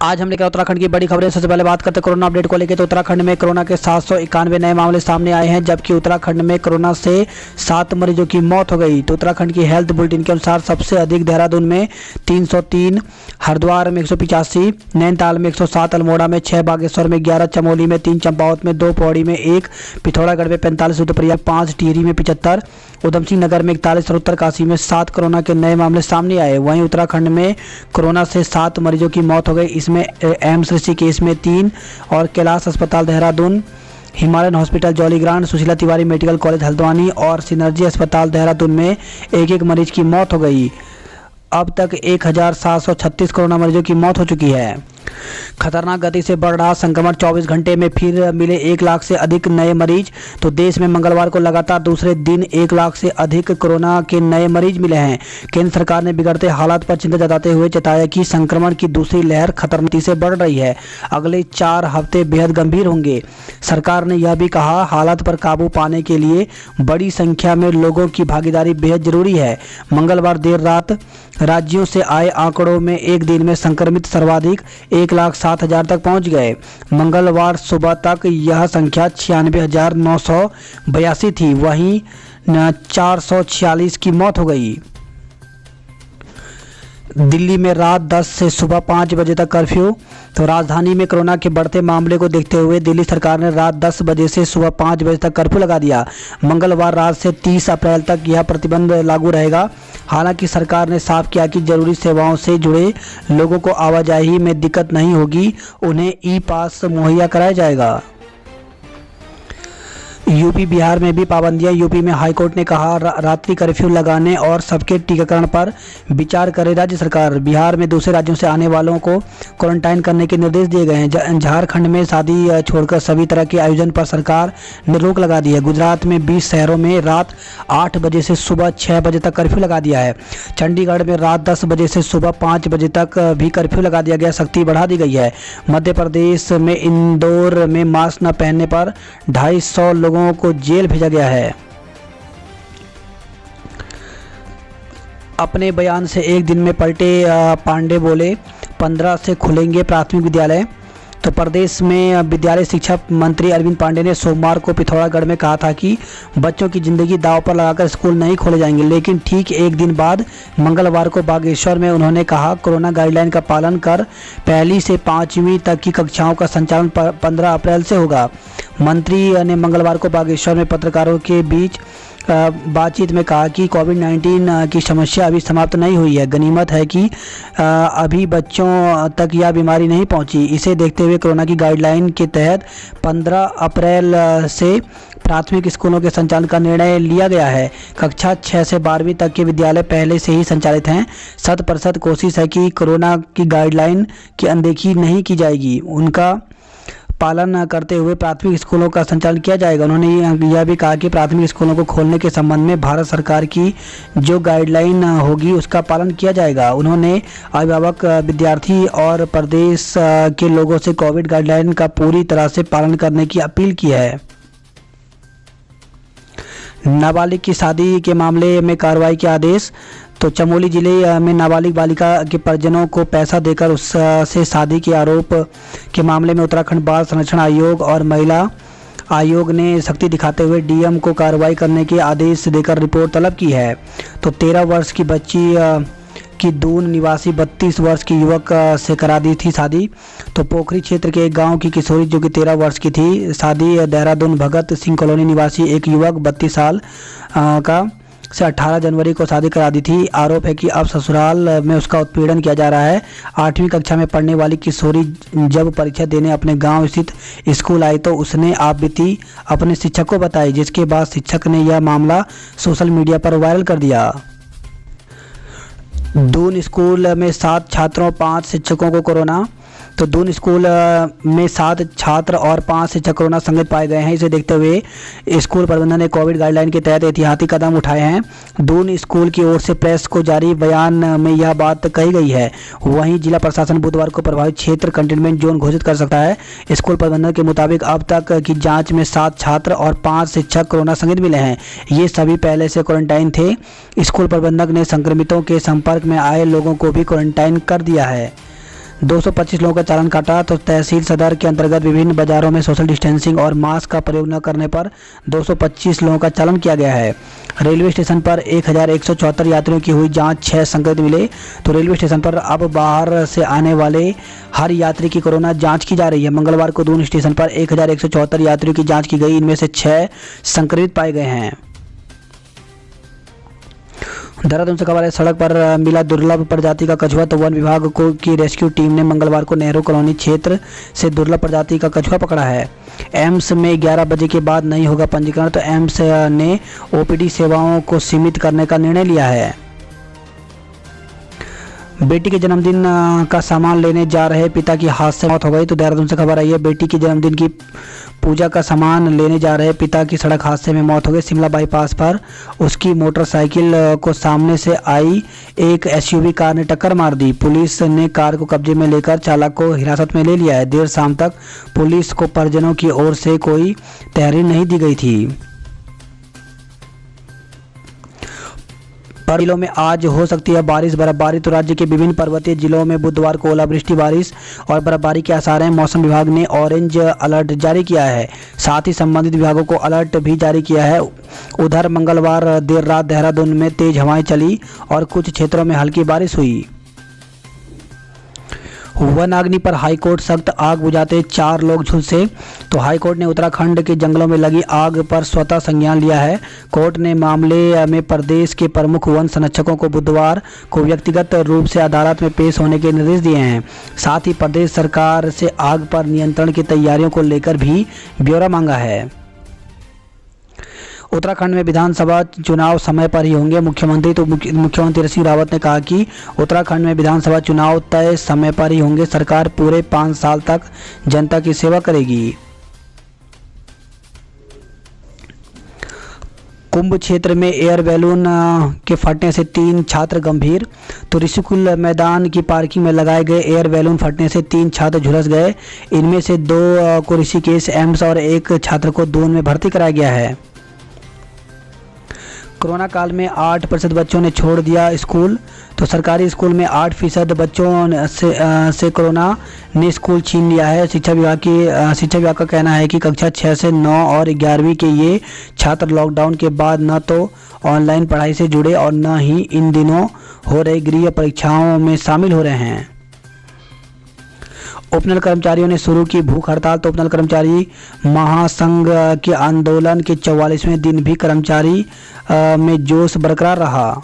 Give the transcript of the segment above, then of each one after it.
आज हम लेकर उत्तराखंड की बड़ी खबरें। सबसे पहले बात करते हैं कोरोना अपडेट को लेकर। तो उत्तराखंड में कोरोना के 791 नए मामले सामने आए हैं, जबकि उत्तराखंड में कोरोना से 7 मरीजों की मौत हो गई। तो उत्तराखंड की हेल्थ बुलेटिन के अनुसार सबसे अधिक देहरादून में 303, हरिद्वार में 185, नैनीताल में 107, अल्मोड़ा में 6, बागेश्वर में 11, चमोली में 3, चंपावत में 2, पौड़ी में 1, पिथौरागढ़ में 45, रुद्रप्रयाग 5, टिहरी में 75, उधम सिंह नगर में 41 और उत्तरकाशी में 7 कोरोना के नए मामले सामने आए। वहीं उत्तराखंड में कोरोना से 7 मरीजों की मौत हो गई। इसमें एम्स ऋषिकेश में 3 और कैलाश अस्पताल Dehradun, Himalayan hospital Jollygrant, Sushila Tiwari medical college Haldwani और सिनर्जी अस्पताल देहरादून में एक एक मरीज की मौत हो गई। अब तक 1736 कोरोना मरीजों की मौत हो चुकी है। खतरनाक गति से बढ़ रहा संक्रमण, 24 घंटे में फिर मिले 1 लाख से अधिक नए मरीज। तो देश में मंगलवार को लगातार दूसरे दिन 1 लाख से अधिक कोरोना के नए मरीज मिले हैं। केंद्र सरकार ने बिगड़ते हालात पर चिंता जताते हुए बताया कि संक्रमण की दूसरी लहर खतरनाक से बढ़ रही है। अगले 4 हफ्ते बेहद गंभीर होंगे। सरकार ने यह भी कहा, हालात पर काबू पाने के लिए बड़ी संख्या में लोगों की भागीदारी बेहद जरूरी है। मंगलवार देर रात राज्यों से आए आंकड़ों में एक दिन में संक्रमित सर्वाधिक 1,07,000 तक पहुंच गए। मंगलवार सुबह तक यह संख्या 96,982 थी। वहीं 446 की मौत हो गई। दिल्ली में रात 10 से सुबह 5 बजे तक कर्फ्यू। तो राजधानी में कोरोना के बढ़ते मामले को देखते हुए दिल्ली सरकार ने रात 10 बजे से सुबह 5 बजे तक कर्फ्यू लगा दिया। मंगलवार रात से 30 अप्रैल तक यह प्रतिबंध लागू रहेगा। हालांकि सरकार ने साफ किया कि जरूरी सेवाओं से जुड़े लोगों को आवाजाही में दिक्कत नहीं होगी, उन्हें ई पास मुहैया कराया जाएगा। यूपी बिहार में भी पाबंदियां। यूपी में हाईकोर्ट ने कहा, रात्रि कर्फ्यू लगाने और सबके टीकाकरण पर विचार करे राज्य सरकार। बिहार में दूसरे राज्यों से आने वालों को क्वारंटाइन करने के निर्देश दिए गए हैं। झारखंड में शादी छोड़कर सभी तरह के आयोजन पर सरकार ने रोक लगा दी है। गुजरात में 20 शहरों में रात 8 बजे से सुबह 6 बजे तक कर्फ्यू लगा दिया है। चंडीगढ़ में रात 10 बजे से सुबह 5 बजे तक भी कर्फ्यू लगा दिया गया, सख्ती बढ़ा दी गई है। मध्य प्रदेश में इंदौर में मास्क न पहनने पर 250 लोगों को जेल भेजा गया है। अपने बयान से एक दिन में पलटे पांडे बोले, 15 से खुलेंगे प्राथमिक विद्यालय। तो प्रदेश में विद्यालय शिक्षा मंत्री अरविंद पांडे ने सोमवार को पिथौरागढ़ में कहा था कि बच्चों की जिंदगी दांव पर लगाकर स्कूल नहीं खोले जाएंगे, लेकिन ठीक एक दिन बाद मंगलवार को बागेश्वर में उन्होंने कहा, कोरोना गाइडलाइन का पालन कर 1ली से 5वीं तक की कक्षाओं का संचालन 15 अप्रैल से होगा। मंत्री ने मंगलवार को बागेश्वर में पत्रकारों के बीच बातचीत में कहा कि कोविड-19 की समस्या अभी समाप्त नहीं हुई है। गनीमत है कि अभी बच्चों तक यह बीमारी नहीं पहुंची। इसे देखते हुए कोरोना की गाइडलाइन के तहत 15 अप्रैल से प्राथमिक स्कूलों के संचालन का निर्णय लिया गया है। कक्षा 6 से 12वीं तक के विद्यालय पहले से ही संचालित हैं। 100% कोशिश है कि कोरोना की गाइडलाइन की अनदेखी नहीं की जाएगी, उनका पालन करते हुए प्राथमिक स्कूलों का संचालन किया जाएगा। उन्होंने यह भी कहा कि प्राथमिक स्कूलों को खोलने के संबंध में भारत सरकार की जो गाइडलाइन होगी उसका पालन किया जाएगा। उन्होंने अभिभावक, विद्यार्थी और प्रदेश के लोगों से कोविड गाइडलाइन का पूरी तरह से पालन करने की अपील की है। नाबालिग की शादी के मामले में कार्रवाई के आदेश। तो चमोली जिले में नाबालिग बालिका के परिजनों को पैसा देकर उससे शादी के आरोप के मामले में उत्तराखंड बाल संरक्षण आयोग और महिला आयोग ने सख्ती दिखाते हुए डीएम को कार्रवाई करने के आदेश देकर रिपोर्ट तलब की है। तो 13 वर्ष की बच्ची की दून निवासी 32 वर्ष की युवक से करा दी थी शादी। तो पोखरी क्षेत्र के एक गांव की किशोरी जो कि 13 वर्ष की थी, शादी देहरादून भगत सिंह कॉलोनी निवासी एक युवक 32 साल का से 18 जनवरी को शादी करा दी थी। आरोप है कि अब ससुराल में उसका उत्पीड़न किया जा रहा है। 8वीं कक्षा में पढ़ने वाली किशोरी जब परीक्षा देने अपने गांव स्थित स्कूल आई तो उसने आप बीती अपने शिक्षक को बताई, जिसके बाद शिक्षक ने यह मामला सोशल मीडिया पर वायरल कर दिया। दून स्कूल में 7 छात्रों 5 शिक्षकों को कोरोना। तो दून स्कूल में 7 छात्र और 5 शिक्षक कोरोना संक्रमित पाए गए हैं। इसे देखते हुए स्कूल प्रबंधन ने कोविड गाइडलाइन के तहत एहतियाती कदम उठाए हैं। दून स्कूल की ओर से प्रेस को जारी बयान में यह बात कही गई है। वहीं जिला प्रशासन बुधवार को प्रभावित क्षेत्र कंटेनमेंट जोन घोषित कर सकता है। स्कूल प्रबंधन के मुताबिक अब तक की जाँच में 7 छात्र और 5 शिक्षक कोरोना संक्रमित मिले हैं। ये सभी पहले से क्वारंटाइन थे। स्कूल प्रबंधक ने संक्रमितों के संपर्क में आए लोगों को भी क्वारंटाइन कर दिया है। 225 लोगों का चालान काटा। तो तहसील सदर के अंतर्गत विभिन्न बाजारों में सोशल डिस्टेंसिंग और मास्क का प्रयोग न करने पर 225 लोगों का चालान किया गया है। रेलवे स्टेशन पर 1174 यात्रियों की हुई जांच, 6 संक्रमित मिले। तो रेलवे स्टेशन पर अब बाहर से आने वाले हर यात्री की कोरोना जांच की जा रही है। मंगलवार को दून स्टेशन पर 1174 यात्रियों की जांच की गई। इनमें से 6 संक्रमित पाए गए हैं। देहरादून से खबर है, सड़क पर मिला दुर्लभ प्रजाति का कछुआ। तो वन विभाग की रेस्क्यू टीम ने मंगलवार को नेहरू कॉलोनी क्षेत्र से दुर्लभ प्रजाति का कछुआ पकड़ा है। एम्स में 11 बजे के बाद नहीं होगा पंजीकरण। तो एम्स ने ओपीडी सेवाओं को सीमित करने का निर्णय लिया है। बेटी के जन्मदिन का सामान लेने जा रहे पिता की हादसे से मौत हो गई। तो देहरादून से खबर आई है, बेटी के जन्मदिन की पूजा का सामान लेने जा रहे पिता की सड़क हादसे में मौत हो गई। शिमला बाईपास पर उसकी मोटरसाइकिल को सामने से आई एक एसयूवी कार ने टक्कर मार दी। पुलिस ने कार को कब्जे में लेकर चालक को हिरासत में ले लिया है। देर शाम तक पुलिस को परिजनों की ओर से कोई तहरीर नहीं दी गई थी। जिलों में आज हो सकती है बारिश बर्फबारी। तो राज्य के विभिन्न पर्वतीय जिलों में बुधवार को ओलावृष्टि, बारिश और बर्फबारी के आसार हैं। मौसम विभाग ने ऑरेंज अलर्ट जारी किया है, साथ ही संबंधित विभागों को अलर्ट भी जारी किया है। उधर मंगलवार देर रात देहरादून में तेज हवाएं चली और कुछ क्षेत्रों में हल्की बारिश हुई। वन अग्नि पर हाईकोर्ट सख्त, आग बुझाते 4 लोग झुलसे। तो हाईकोर्ट ने उत्तराखंड के जंगलों में लगी आग पर स्वतः संज्ञान लिया है। कोर्ट ने मामले में प्रदेश के प्रमुख वन संरक्षकों को बुधवार को व्यक्तिगत रूप से अदालत में पेश होने के निर्देश दिए हैं। साथ ही प्रदेश सरकार से आग पर नियंत्रण की तैयारियों को लेकर भी ब्यौरा मांगा है। उत्तराखंड में विधानसभा चुनाव समय पर ही होंगे। मुख्यमंत्री तीरथ सिंह रावत ने कहा कि उत्तराखंड में विधानसभा चुनाव तय समय पर ही होंगे। सरकार पूरे 5 साल तक जनता की सेवा करेगी। कुंभ क्षेत्र में एयर बैलून के फटने से 3 छात्र गंभीर। तो ऋषिकुल मैदान की पार्किंग में लगाए गए एयर बैलून फटने से 3 छात्र झुलस गए। इनमें से 2 को ऋषिकेश एम्स और 1 छात्र को दून में भर्ती कराया गया है। कोरोना काल में 8% बच्चों ने छोड़ दिया स्कूल। तो सरकारी स्कूल में 8% बच्चों से कोरोना ने स्कूल छीन लिया है। शिक्षा विभाग का कहना है कि कक्षा 6 से 9 और 11वीं के ये छात्र लॉकडाउन के बाद न तो ऑनलाइन पढ़ाई से जुड़े और न ही इन दिनों हो रही गृह परीक्षाओं में शामिल हो रहे हैं। उपनल कर्मचारियों ने शुरू की भूख हड़ताल। तो उपनल कर्मचारी महासंघ के आंदोलन के 44वें दिन भी कर्मचारी में जोश बरकरार रहा।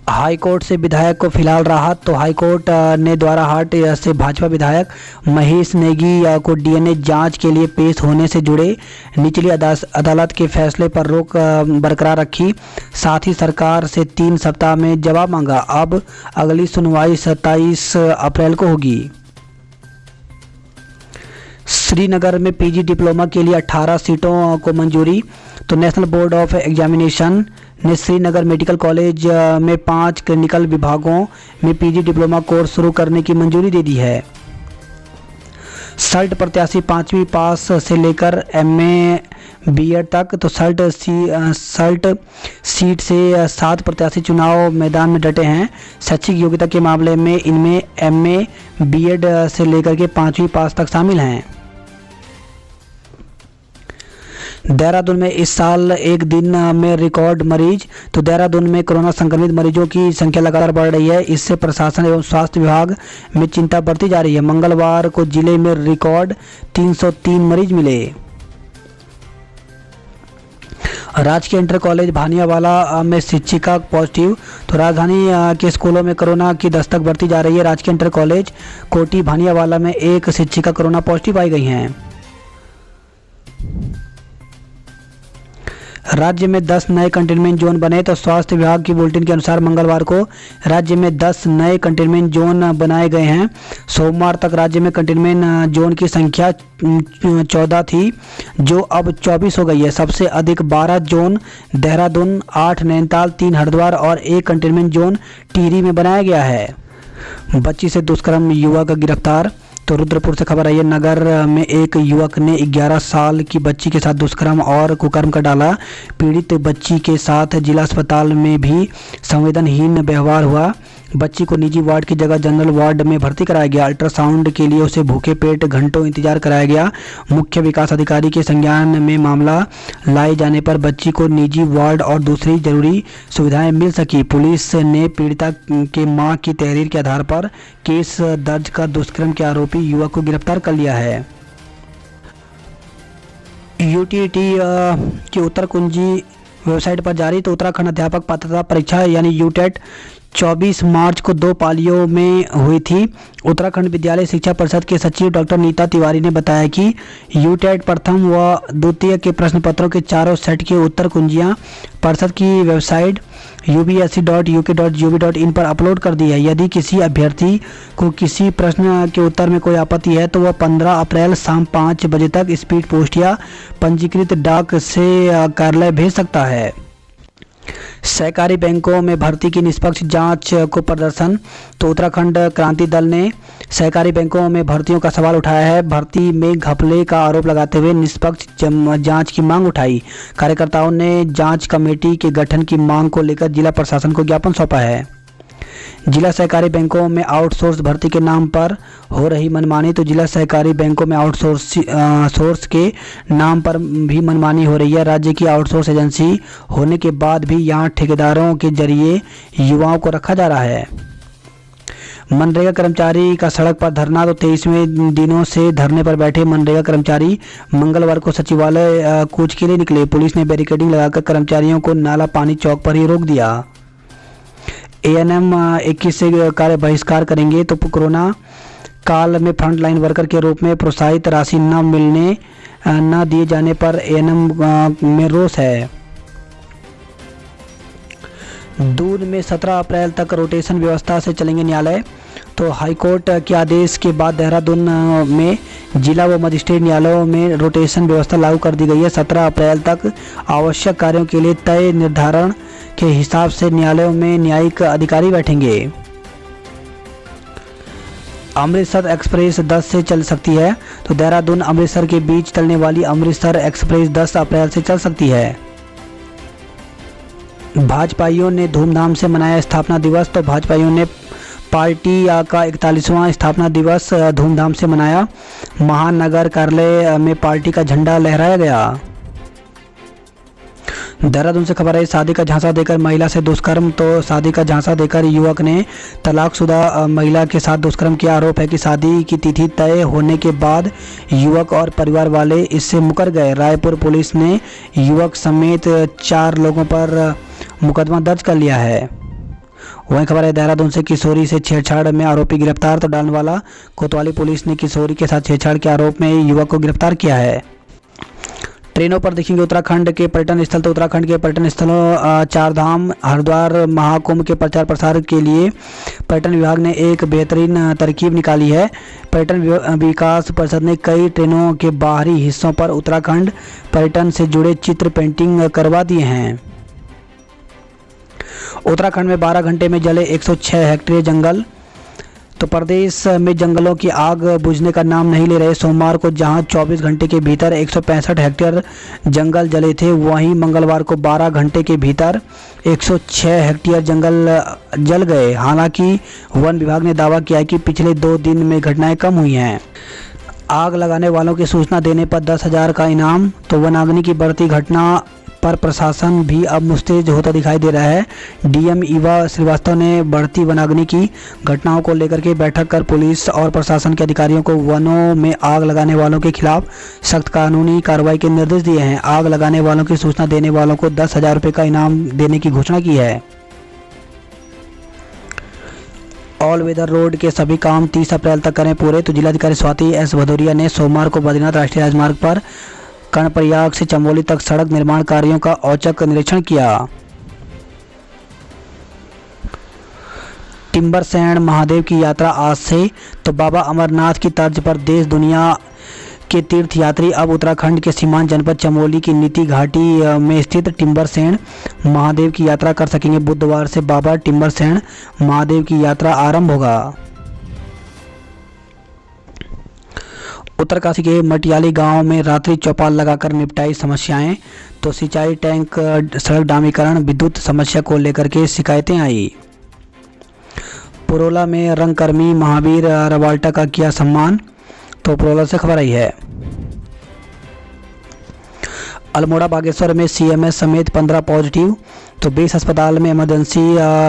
हाईकोर्ट से विधायक को फिलहाल राहत। तो हाईकोर्ट ने द्वाराहाट से भाजपा विधायक महेश नेगी को डीएनए जांच के लिए पेश होने से जुड़े निचली अदालत के फैसले पर रोक बरकरार रखी। साथ ही सरकार से 3 सप्ताह में जवाब मांगा। अब अगली सुनवाई 27 अप्रैल को होगी। श्रीनगर में पीजी डिप्लोमा के लिए 18 सीटों को मंजूरी। तो नेशनल बोर्ड ऑफ एग्जामिनेशन ने श्रीनगर मेडिकल कॉलेज में 5 क्लिनिकल विभागों में पीजी डिप्लोमा कोर्स शुरू करने की मंजूरी दे दी है। सल्ट प्रत्याशी 5वीं पास से लेकर एमए बीएड तक। तो सल्ट सीट से 7 प्रत्याशी चुनाव मैदान में डटे हैं। शैक्षिक योग्यता के मामले में इनमें एमए बीएड से लेकर के 5वीं पास तक शामिल हैं। देहरादून में इस साल एक दिन में रिकॉर्ड मरीज। तो देहरादून में कोरोना संक्रमित मरीजों की संख्या लगातार बढ़ रही है। इससे प्रशासन एवं स्वास्थ्य विभाग में चिंता बढ़ती जा रही है। मंगलवार को जिले में रिकॉर्ड 303 मरीज मिले। राजकीय इंटर कॉलेज भानियावाला में शिक्षिका पॉजिटिव। तो राजधानी के स्कूलों में कोरोना की दस्तक बढ़ती जा रही है। राजकीय इंटर कॉलेज कोटी भानियावाला में एक शिक्षिका कोरोना पॉजिटिव पाई गई हैं। राज्य में 10 नए कंटेनमेंट जोन बने। तो स्वास्थ्य विभाग की बुलेटिन के अनुसार मंगलवार को राज्य में 10 नए कंटेनमेंट जोन बनाए गए हैं। सोमवार तक राज्य में कंटेनमेंट जोन की संख्या 14 थी, जो अब 24 हो गई है। सबसे अधिक 12 जोन देहरादून, 8 नैनीताल, 3 हरिद्वार और 1 कंटेनमेंट जोन टिहरी में बनाया गया है। बच्ची से दुष्कर्म, युवक गिरफ्तार। तो रुद्रपुर से खबर आई है, नगर में एक युवक ने 11 साल की बच्ची के साथ दुष्कर्म और कुकर्म कर डाला। पीड़ित बच्ची के साथ जिला अस्पताल में भी संवेदनहीन व्यवहार हुआ। बच्ची को निजी वार्ड की जगह जनरल वार्ड में भर्ती कराया गया। अल्ट्रासाउंड के लिए उसे भूखे पेट घंटों इंतजार कराया गया। मुख्य विकास अधिकारी के संज्ञान में मामला लाए जाने पर बच्ची को निजी वार्ड और दूसरी जरूरी सुविधाएं मिल सकी। पुलिस ने पीड़िता के मां की तहरीर के आधार पर केस दर्ज कर दुष्कर्म के आरोपी युवक को गिरफ्तार कर लिया है। यूटीटी की उत्तर कुंजी वेबसाइट पर जारी तो उत्तराखंड अध्यापक पात्रता परीक्षा यानी यूटेट 24 मार्च को 2 पालियों में हुई थी। उत्तराखंड विद्यालय शिक्षा परिषद के सचिव डॉक्टर नीता तिवारी ने बताया कि यूटेट प्रथम व द्वितीय के प्रश्न पत्रों के चारों सेट के उत्तर कुंजियां परिषद की वेबसाइट upsc.uk.gov.in पर अपलोड कर दी है। यदि किसी अभ्यर्थी को किसी प्रश्न के उत्तर में कोई आपत्ति है तो वह 15 अप्रैल शाम 5 बजे तक स्पीड पोस्ट या पंजीकृत डाक से कार्यालय भेज सकता है। सहकारी बैंकों में भर्ती की निष्पक्ष जांच को प्रदर्शन तो उत्तराखंड क्रांति दल ने सहकारी बैंकों में भर्तियों का सवाल उठाया है। भर्ती में घपले का आरोप लगाते हुए निष्पक्ष जांच की मांग उठाई। कार्यकर्ताओं ने जांच कमेटी के गठन की मांग को लेकर जिला प्रशासन को ज्ञापन सौंपा है। जिला सहकारी बैंकों में आउटसोर्स भर्ती के नाम पर हो रही मनमानी तो जिला सहकारी बैंकों में आउटसोर्स के नाम पर भी मनमानी हो रही है। राज्य की आउटसोर्स एजेंसी होने के बाद भी यहां ठेकेदारों के जरिए युवाओं को रखा जा रहा है। मनरेगा कर्मचारी का सड़क पर धरना तो 23वें दिनों से धरने पर बैठे मनरेगा कर्मचारी मंगलवार को सचिवालय कूच के लिए निकले। पुलिस ने बैरिकेडिंग लगाकर कर्मचारियों को नाला पानी चौक पर ही रोक दिया। एएनएम 21 से कार्य बहिष्कार करेंगे तो कोरोना काल में फ्रंटलाइन वर्कर के रूप में प्रोत्साहित राशि न दिए जाने पर एएनएम में रोष है। दून में 17 अप्रैल तक रोटेशन व्यवस्था से चलेंगे न्यायालय तो हाईकोर्ट के आदेश के बाद देहरादून में जिला व मजिस्ट्रेट न्यायालयों में रोटेशन व्यवस्था लागू कर दी गई है। 17 अप्रैल तक आवश्यक कार्यों के लिए तय निर्धारण के हिसाब से न्यायालयों में न्यायिक अधिकारी बैठेंगे। अमृतसर एक्सप्रेस 10 से चल सकती है तो देहरादून अमृतसर के बीच चलने वाली अमृतसर एक्सप्रेस 10 अप्रैल से चल सकती है। भाजपाइयों ने धूमधाम से मनाया स्थापना दिवस तो भाजपाइयों ने पार्टी का 41वां स्थापना दिवस धूमधाम से मनाया। महानगर कार्यालय में पार्टी का झंडा लहराया गया। देहरादून से खबर है शादी का झांसा देकर महिला से दुष्कर्म तो शादी का झांसा देकर युवक ने तलाकशुदा महिला के साथ दुष्कर्म किया। आरोप है कि शादी की तिथि तय होने के बाद युवक और परिवार वाले इससे मुकर गए। रायपुर पुलिस ने युवक समेत 4 लोगों पर मुकदमा दर्ज कर लिया है। वहीं खबर है देहरादून से किशोरी से छेड़छाड़ में आरोपी गिरफ्तार तो डालवाला कोतवाली पुलिस ने किशोरी के साथ छेड़छाड़ के आरोप में युवक को गिरफ्तार किया है। ट्रेनों पर देखेंगे उत्तराखंड के पर्यटन स्थल तो उत्तराखंड के पर्यटन स्थलों चारधाम हरिद्वार महाकुंभ के प्रचार प्रसार के लिए पर्यटन विभाग ने एक बेहतरीन तरकीब निकाली है। पर्यटन विकास परिषद ने कई ट्रेनों के बाहरी हिस्सों पर उत्तराखंड पर्यटन से जुड़े चित्र पेंटिंग करवा दिए हैं। उत्तराखंड में 12 घंटे में जले 106 हेक्टेयर जंगल तो प्रदेश में जंगलों की आग बुझने का नाम नहीं ले रहे। सोमवार को जहां 24 घंटे के भीतर 165 हेक्टेयर जंगल जले थे वहीं मंगलवार को 12 घंटे के भीतर 106 हेक्टेयर जंगल जल गए। हालांकि वन विभाग ने दावा किया है कि पिछले 2 दिन में घटनाएं कम हुई हैं। आग लगाने वालों की सूचना देने पर 10,000 का इनाम तो वनाग्नि की बढ़ती घटना पर प्रशासन भी अब मुस्तैद होता दिखाई दे रहा है। डीएम ईवा श्रीवास्तव ने बढ़ती वनाग्नि की घटनाओं को लेकर के बैठक कर पुलिस और प्रशासन के अधिकारियों को वनों में आग लगाने वालों के खिलाफ सख्त कानूनी कार्रवाई के निर्देश दिए हैं। आग लगाने वालों की सूचना देने वालों को 10,000 रुपये का इनाम देने की घोषणा की है। ऑल वेदर रोड के सभी काम 30 अप्रैल तक करें पूरे तो जिलाधिकारी स्वाति एस भदौरिया ने सोमवार को बद्रीनाथ राष्ट्रीय राजमार्ग पर कर्णप्रयाग से चमोली तक सड़क निर्माण कार्यों का औचक निरीक्षण किया। टिम्बरसैंड महादेव की यात्रा आज से तो बाबा अमरनाथ की तर्ज पर देश दुनिया के तीर्थ यात्री अब उत्तराखंड के सीमांत जनपद चमोली की नीति घाटी में स्थित टिम्बरसैंड महादेव की यात्रा कर सकेंगे। बुधवार से बाबा टिम्बरसैंड महादेव की यात्रा आरंभ होगा। उत्तरकाशी के मटियाली गांव में रात्रि चौपाल लगाकर निपटाई समस्याएं तो सिंचाई टैंक सड़क डामीकरण विद्युत समस्या को लेकर के शिकायतें आई। पुरोला में रंगकर्मी महावीर रवाल्टा का किया सम्मान। तो पुरोला से खबर आई है। अल्मोड़ा बागेश्वर में सीएमएस समेत 15 पॉजिटिव। तो 20 अस्पताल में इमरजेंसी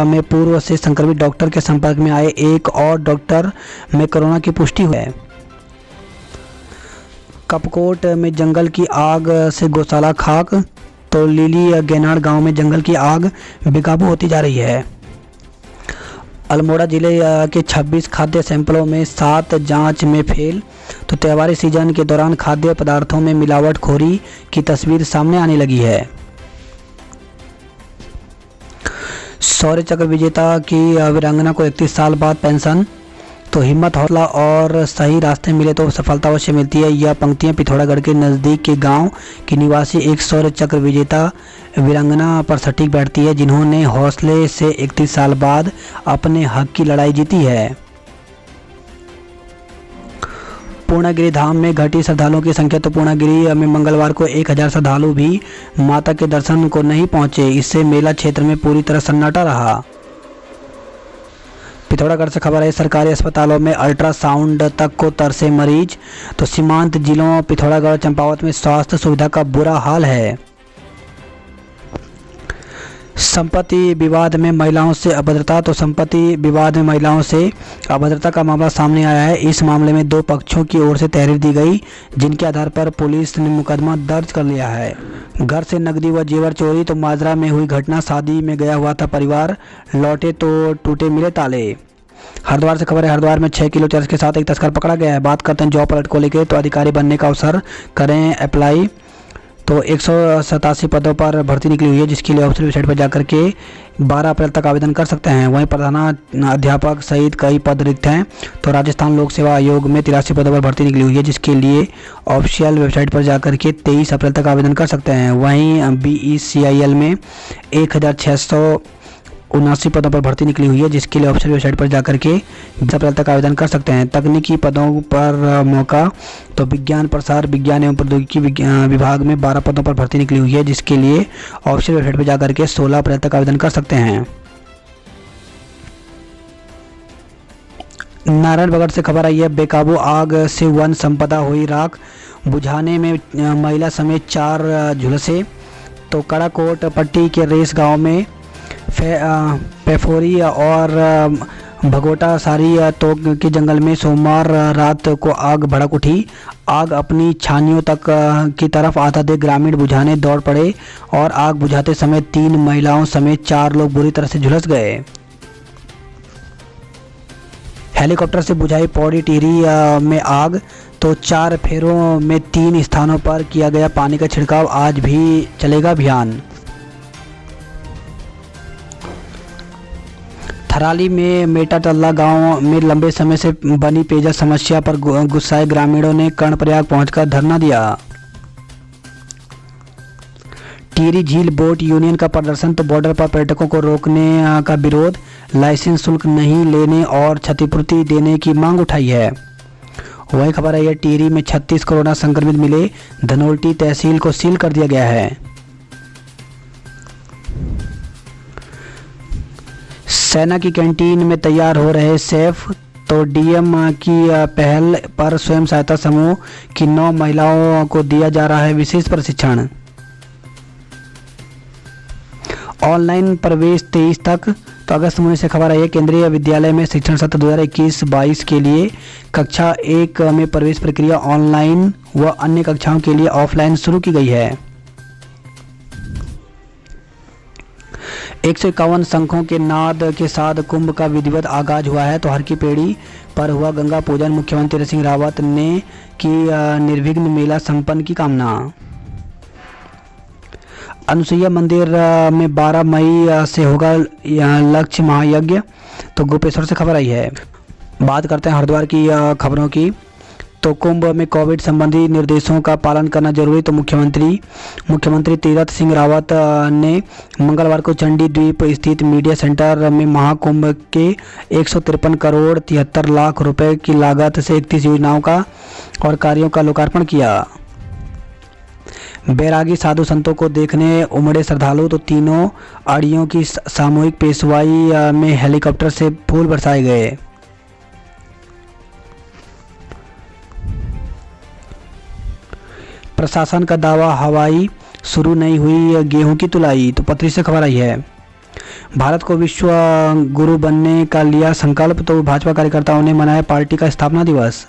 में पूर्व से संक्रमित डॉक्टर के संपर्क में आए एक और डॉक्टर में कोरोना की पुष्टि हुई है। कपकोट में जंगल की आग से गौशाला खाक। तो लीली गेनाड़ गांव में जंगल की आग बेकाबू होती जा रही है। अल्मोड़ा जिले के 26 खाद्य सैंपलों में 7 जांच में फेल। तो त्योहारी सीजन के दौरान खाद्य पदार्थों में मिलावटखोरी की तस्वीर सामने आने लगी है। शौर्य चक्र विजेता की वीरांगना को 31 साल बाद पेंशन। तो हिम्मत, हौसला और सही रास्ते मिले तो सफलता अवश्य मिलती है। यह पंक्तियां पिथौरागढ़ के नज़दीक के गांव की निवासी एक शौर्य चक्र विजेता वीरांगना पर सटीक बैठती है, जिन्होंने हौसले से 31 साल बाद अपने हक की लड़ाई जीती है। पूर्णागिरि धाम में घटी श्रद्धालुओं की संख्या। तो पूर्णागिरि में मंगलवार को 1000 श्रद्धालु भी माता के दर्शन को नहीं पहुंचे। इससे मेला क्षेत्र में पूरी तरह सन्नाटा रहा। पिथौरागढ़ से खबर है, सरकारी अस्पतालों में अल्ट्रासाउंड तक को तरसे मरीज। तो सीमांत जिलों पिथौरागढ़ चंपावत में स्वास्थ्य सुविधा का बुरा हाल है। संपत्ति विवाद में महिलाओं से अभद्रता। तो संपत्ति विवाद में महिलाओं से अभद्रता का मामला सामने आया है। इस मामले में 2 पक्षों की ओर से तहरीर दी गई, जिनके आधार पर पुलिस ने मुकदमा दर्ज कर लिया है। घर से नकदी व जेवर चोरी। तो माजरा में हुई घटना, शादी में गया हुआ था परिवार, लौटे तो टूटे मिले ताले। हरिद्वार से खबर है, हरिद्वार में 6 किलो चरस के साथ एक तस्कर पकड़ा गया है। बात करते हैं जॉब अलर्ट को लेकर। तो अधिकारी बनने का अवसर करें अप्लाई। तो 187 पदों पर भर्ती निकली हुई है, जिसके लिए ऑफिशियल वेबसाइट पर जाकर के 12 अप्रैल तक आवेदन कर सकते हैं। वहीं प्रधानाध्यापक सहित कई पद रिक्त हैं। तो राजस्थान लोक सेवा आयोग में 83 पदों पर भर्ती निकली हुई है, जिसके लिए ऑफिशियल वेबसाइट पर जाकर के 23 अप्रैल तक आवेदन कर सकते हैं। वहीं BECIL में 1679 पदों पर भर्ती निकली हुई है, जिसके लिए ऑफिशियल वेबसाइट पर जाकर के 20 अप्रैल तक आवेदन कर सकते हैं। तकनीकी पदों पर मौका। तो विज्ञान प्रसार विज्ञान एवं प्रौद्योगिकी विभाग में 12 पदों पर भर्ती निकली हुई है, जिसके लिए ऑफिशियल वेबसाइट पर जाकर के 16 अप्रैल तक आवेदन कर सकते हैं। नारायणगढ़ से खबर आई है, बेकाबू आग से वन संपदा हुई राख। बुझाने में महिला समेत 4 झुलसे। तो कड़ाकोट पट्टी के रेस गांव में पेफोरी और भगोटा सारी तोक के जंगल में सोमवार रात को आग भड़क उठी। आग अपनी छानियों तक की तरफ आता देख ग्रामीण बुझाने दौड़ पड़े और आग बुझाते समय 3 महिलाओं समेत 4 लोग बुरी तरह से झुलस गए। हेलीकॉप्टर से बुझाई पौड़ी टिहरी में आग। तो 4 फेरों में 3 स्थानों पर किया गया पानी का छिड़काव। आज भी चलेगा अभियान। थराली में मेटाटल्ला गांव में लंबे समय से बनी पेयजल समस्या पर गुस्साए ग्रामीणों ने कर्णप्रयाग पहुंचकर धरना दिया। टिहरी झील बोट यूनियन का प्रदर्शन। तो बॉर्डर पर पर्यटकों को रोकने का विरोध, लाइसेंस शुल्क नहीं लेने और क्षतिपूर्ति देने की मांग उठाई है। वही खबर है, टिहरी में 36 कोरोना संक्रमित मिले। धनोल्टी तहसील को सील कर दिया गया है। सेना की कैंटीन में तैयार हो रहे शेफ। तो डीएम की पहल पर स्वयं सहायता समूह की 9 महिलाओं को दिया जा रहा है विशेष प्रशिक्षण। ऑनलाइन प्रवेश 23 तक। तो अगस्त महीने से खबर आई है, केंद्रीय विद्यालय में शिक्षण सत्र 2021-22 के लिए कक्षा 1 में प्रवेश प्रक्रिया ऑनलाइन व अन्य कक्षाओं के लिए ऑफलाइन शुरू की गई है। 151 शंखों के नाद के साथ कुंभ का विधिवत आगाज हुआ है। तो हर की पेड़ी पर हुआ गंगा पूजन। मुख्यमंत्री त्रिवेंद्र सिंह रावत ने की निर्विघ्न मेला संपन्न की कामना। अनुसुईया मंदिर में 12 मई से होगा लक्ष्य महायज्ञ। तो गोपेश्वर से खबर आई है। बात करते हैं हरिद्वार की खबरों की। तो कुंभ में कोविड संबंधी निर्देशों का पालन करना जरूरी। तो मुख्यमंत्री तीरथ सिंह रावत ने मंगलवार को चंडी द्वीप स्थित मीडिया सेंटर में महाकुंभ के 153 करोड़ 73 लाख रुपए की लागत से 31 योजनाओं का और कार्यों का लोकार्पण किया। बैरागी साधु संतों को देखने उमड़े श्रद्धालु, तो तीनों आड़ियों की सामूहिक पेशवाई में हेलीकॉप्टर से फूल बरसाए गए। प्रशासन का दावा, हवाई शुरू नहीं हुई गेहूं की तुलाई। तो पत्री से खबर आई है। भारत को विश्व गुरु बनने का लिया संकल्प, तो भाजपा कार्यकर्ताओं ने मनाया पार्टी का स्थापना दिवस।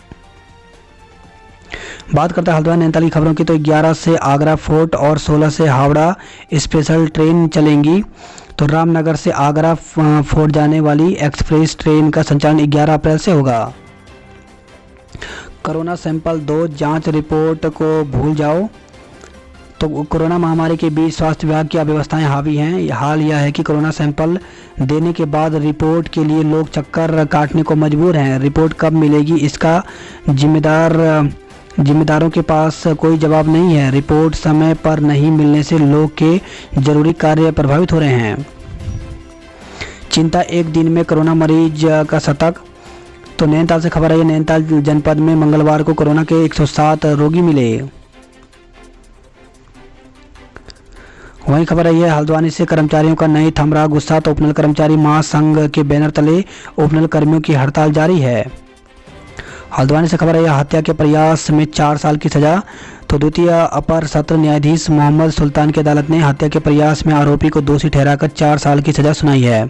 बात करते हैं हल्द्वानी नैनीताल की खबरों की, तो 11 से आगरा फोर्ट और 16 से हावड़ा स्पेशल ट्रेन चलेंगी। तो रामनगर से आगरा फोर्ट जाने वाली एक्सप्रेस ट्रेन का संचालन 11 अप्रैल से होगा। कोरोना सैंपल दो, जांच रिपोर्ट को भूल जाओ। तो कोरोना महामारी के बीच स्वास्थ्य विभाग की अव्यवस्थाएं हावी हैं। हाल यह है कि कोरोना सैंपल देने के बाद रिपोर्ट के लिए लोग चक्कर काटने को मजबूर हैं। रिपोर्ट कब मिलेगी, इसका जिम्मेदारों के पास कोई जवाब नहीं है। रिपोर्ट समय पर नहीं मिलने से लोग के जरूरी कार्य प्रभावित हो रहे हैं। चिंता, एक दिन में कोरोना मरीज का शतक। तो नैनीताल से खबर आई है, नैनीताल जनपद में मंगलवार को कोरोना के 107 रोगी मिले। वहीं खबर आई है हल्द्वानी से, कर्मचारियों का नहीं थम रहा गुस्सा। तो उपनल कर्मचारी महासंघ के बैनर तले उपनल कर्मियों की हड़ताल जारी है। हल्द्वानी से खबर आई है, हत्या के प्रयास में 4 साल की सजा। तो द्वितीय अपर सत्र न्यायाधीश मोहम्मद सुल्तान की अदालत ने हत्या के प्रयास में आरोपी को दोषी ठहराकर 4 साल की सजा सुनाई है।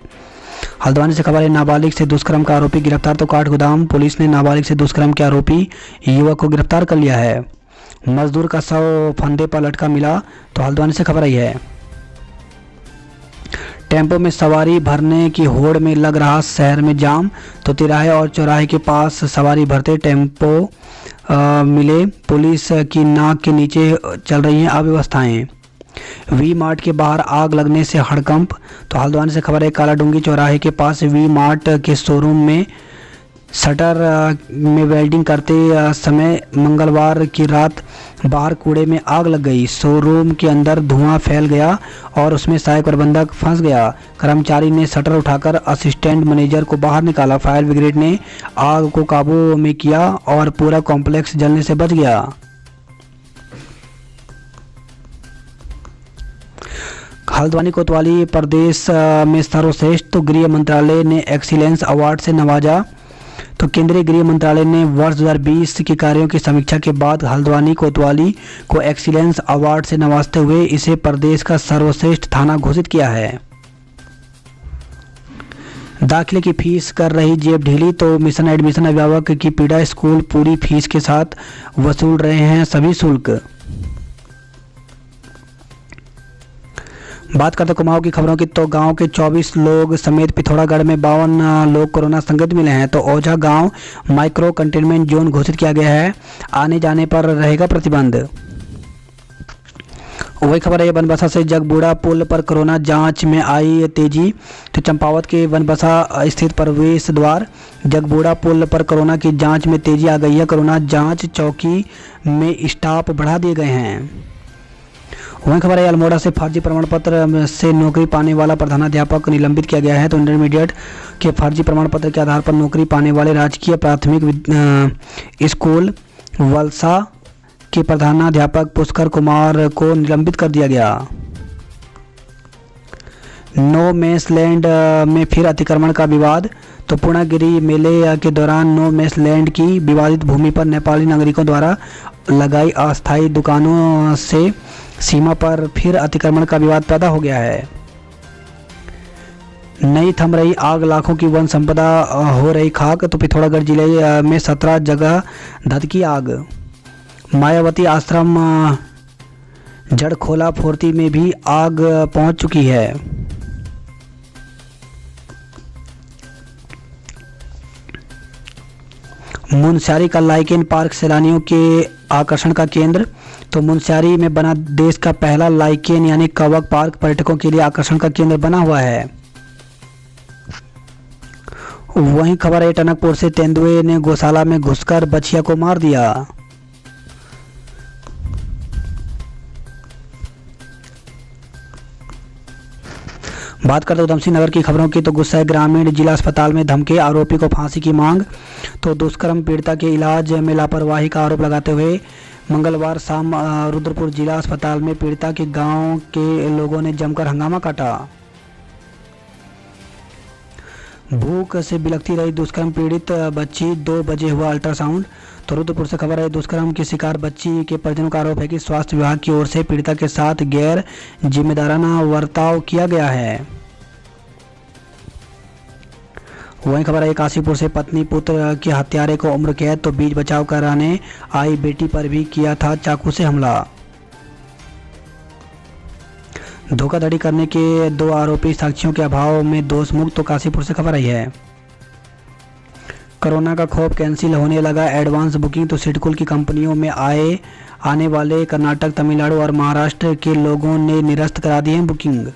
हल्द्वानी से खबर है, नाबालिग से दुष्कर्म का आरोपी गिरफ्तार। तो काठगोदाम पुलिस ने नाबालिग से दुष्कर्म के आरोपी युवक को गिरफ्तार कर लिया है। मजदूर का शव फंदे पर लटका मिला। तो हल्द्वानी से खबर आई है, टेम्पो में सवारी भरने की होड़ में लग रहा शहर में जाम। तो तिराहे और चौराहे के पास सवारी भरते टेम्पो मिले। पुलिस की नाक के नीचे चल रही हैं अव्यवस्थाएं। वी मार्ट के बाहर आग लगने से हड़कंप। तो हल्द्वानी से खबर है, कालाडूंगी चौराहे के पास वी मार्ट के शोरूम में शटर में वेल्डिंग करते समय मंगलवार की रात बाहर कूड़े में आग लग गई। शोरूम के अंदर धुआं फैल गया और उसमें सहायक प्रबंधक फंस गया। कर्मचारी ने शटर उठाकर असिस्टेंट मैनेजर को बाहर निकाला। फायर ब्रिगेड ने आग को काबू में किया और पूरा कॉम्प्लेक्स जलने से बच गया। हल्द्वानी कोतवाली प्रदेश में सर्वश्रेष्ठ। तो गृह मंत्रालय ने एक्सीलेंस अवार्ड से नवाजा। तो केंद्रीय गृह मंत्रालय ने वर्ष 2020 के कार्यों की समीक्षा के बाद हल्द्वानी कोतवाली को एक्सीलेंस अवार्ड से नवाजते हुए इसे प्रदेश का सर्वश्रेष्ठ थाना घोषित किया है। दाखिले की फीस कर रही जेब ढीली। तो मिशन एडमिशन अभिभावक की पीड़ा, स्कूल पूरी फीस के साथ वसूल रहे हैं सभी शुल्क। बात करते कुमाऊं की खबरों की, तो गांव के 24 लोग समेत पिथौरागढ़ में 52 लोग कोरोना संक्रमित मिले हैं। तो ओझा गांव माइक्रो कंटेनमेंट जोन घोषित किया गया है। आने जाने पर रहेगा प्रतिबंध। वही खबर है बनबसा से, जगबूढ़ा पुल पर कोरोना जांच में आई तेजी। तो चंपावत के बनबसा स्थित प्रवेश द्वार जगबूढ़ा पुल पर कोरोना की जांच में तेजी आ गई है। कोरोना जांच चौकी में स्टाफ बढ़ा दिए गए हैं। वहीं खबर है अल्मोड़ा से, फर्जी प्रमाण पत्र से नौकरी पाने वाला प्रधानाध्यापक निलंबित किया गया है। तो इंटरमीडिएट के फर्जी प्रमाण पत्र के आधार पर नौकरी पाने वाले राजकीय प्राथमिक स्कूल वलसा के प्रधानाध्यापक पुष्कर कुमार को निलंबित कर दिया गया। नो मेस लैंड में फिर अतिक्रमण का विवाद। तो पूर्णागिरी मेले के दौरान नो मेस लैंड की विवादित भूमि पर नेपाली नागरिकों द्वारा लगाई अस्थायी दुकानों से सीमा पर फिर अतिक्रमण का विवाद पैदा हो गया है। नहीं थम रही आग, लाखों की वन संपदा हो रही खाक। तो पिथौरागढ़ जिले में 17 जगह धधकी आग। मायावती आश्रम जड़खोला फोर्ती में भी आग पहुंच चुकी है। मुनस्यारी का लाइकेन पार्क सैलानियों के आकर्षण का केंद्र। तो मुनस्यारी में बना देश का पहला लाइकेन यानी कवक पार्क पर्यटकों के लिए आकर्षण का केंद्र बना हुआ है। वहीं खबर है टनकपुर से, तेंदुए ने गौशाला में घुसकर बछिया को मार दिया। बात करते उधमसिंह नगर की खबरों की, तो गुस्साए ग्रामीण जिला अस्पताल में धमके, आरोपी को फांसी की मांग। तो दुष्कर्म पीड़िता के इलाज में लापरवाही का आरोप लगाते हुए मंगलवार शाम रुद्रपुर जिला अस्पताल में पीड़िता के गांव के लोगों ने जमकर हंगामा काटा। भूख से बिलखती रही दुष्कर्म पीड़ित बच्ची, 2 बजे हुआ अल्ट्रासाउंड। तो रुद्रपुर से खबर है, दुष्कर्म की शिकार बच्ची के परिजनों का आरोप है कि स्वास्थ्य विभाग की ओर से पीड़िता के साथ गैर जिम्मेदाराना बर्ताव किया गया है। वहीं खबर है, काशीपुर से पत्नी पुत्र के हत्यारे को उम्र कैद, तो बीच बचाव कराने आई बेटी पर भी किया था चाकू से हमला। धोखाधड़ी करने के 2 आरोपी साक्ष्यों के अभाव में दोष मुक्त। तो काशीपुर से खबर आई है, कोरोना का खौफ कैंसिल होने लगा एडवांस बुकिंग। तो सिडकुल की कंपनियों में आने वाले कर्नाटक, तमिलनाडु और महाराष्ट्र के लोगों ने निरस्त करा दी है बुकिंग।